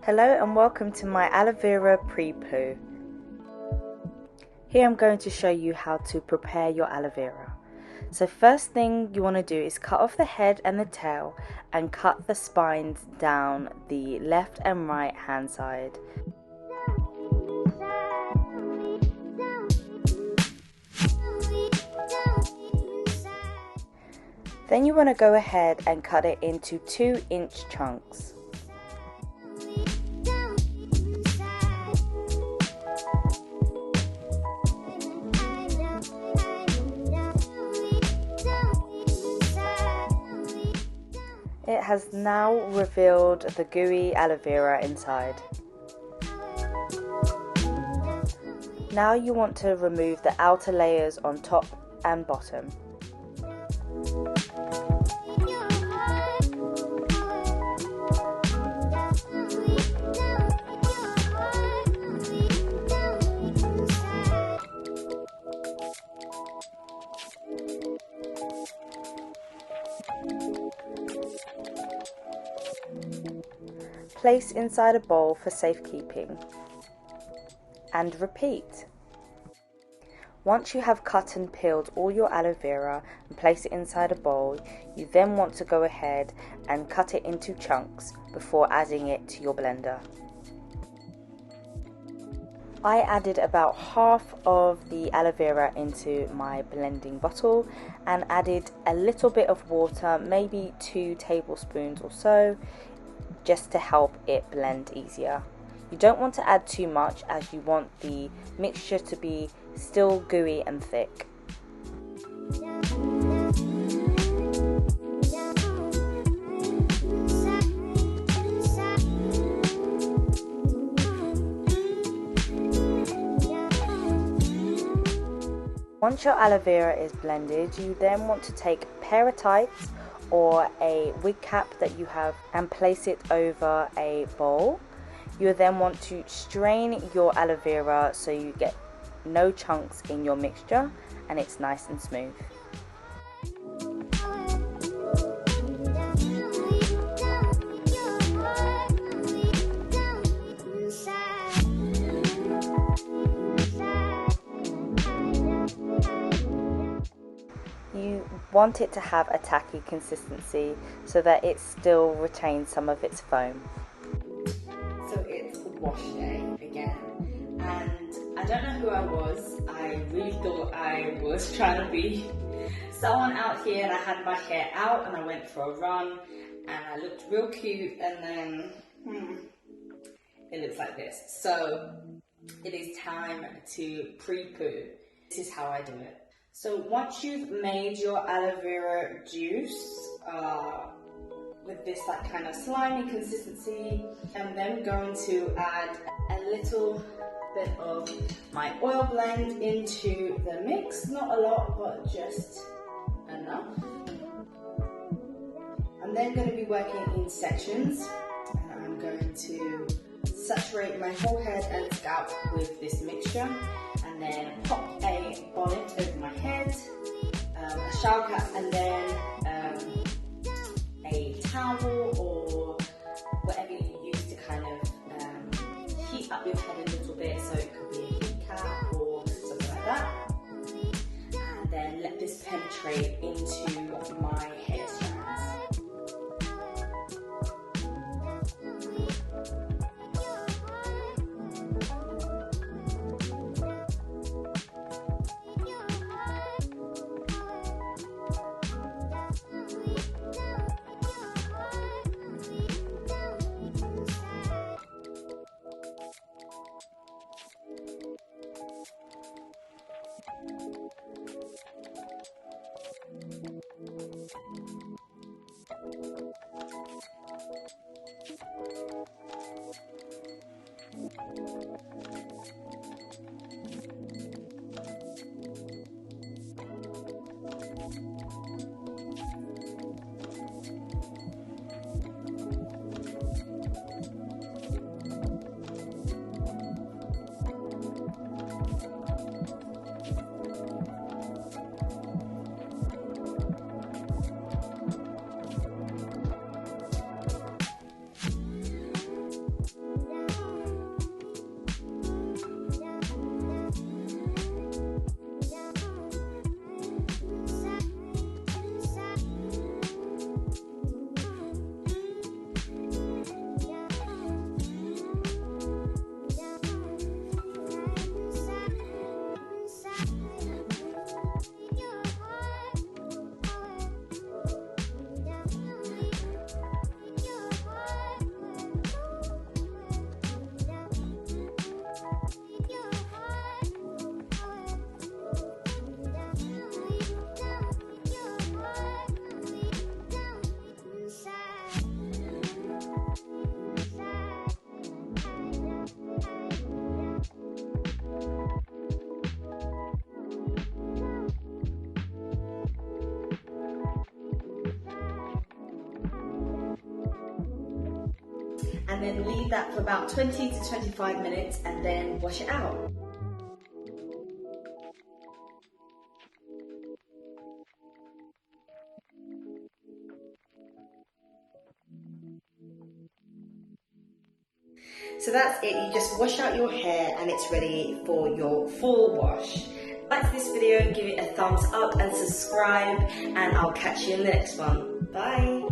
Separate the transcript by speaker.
Speaker 1: Hello and welcome to my Aloe Vera Pre poo. Here I'm going to show you how to prepare your aloe vera. So first thing you want to do is cut off the head and the tail and cut the spines down the left and right hand side. Then you want to go ahead and cut it into 2-inch chunks. It has now revealed the gooey aloe vera inside. Now you want to remove the outer layers on top and bottom. Place inside a bowl for safekeeping and repeat. Once you have cut and peeled all your aloe vera and place it inside a bowl, you then want to go ahead and cut it into chunks before adding it to your blender. I added about half of the aloe vera into my blending bottle and added a little bit of water, maybe 2 tablespoons or so, just to help it blend easier. You don't want to add too much as you want the mixture to be still gooey and thick. Once your aloe vera is blended, you then want to take a pair of tights or a wig cap that you have and place it over a bowl. You then want to strain your aloe vera so you get no chunks in your mixture and it's nice and smooth. You want it to have a tacky consistency so that it still retains some of its foam.
Speaker 2: So it's wash day again, and I don't know who I was. I really thought I was trying to be someone out here, and I had my hair out and I went for a run and I looked real cute, and then it looks like this. So it is time to pre-poo. This is how I do it. So once you've made your aloe vera juice with this like kind of slimy consistency, I'm then going to add a little bit of my oil blend into the mix. Not a lot, but just enough. I'm then going to be working in sections, and I'm going to saturate my whole head and scalp with this mixture, and then pop a bonnet over my head, a shower cap, and then a towel or whatever you use to kind of heat up your head a little bit, so it could be a heat cap or something like that, and then let this penetrate into my hair strands. and then leave that for about 20 to 25 minutes and then wash it out. So that's it, you just wash out your hair and it's ready for your full wash. Like this video, give it a thumbs up and subscribe, and I'll catch you in the next one. Bye!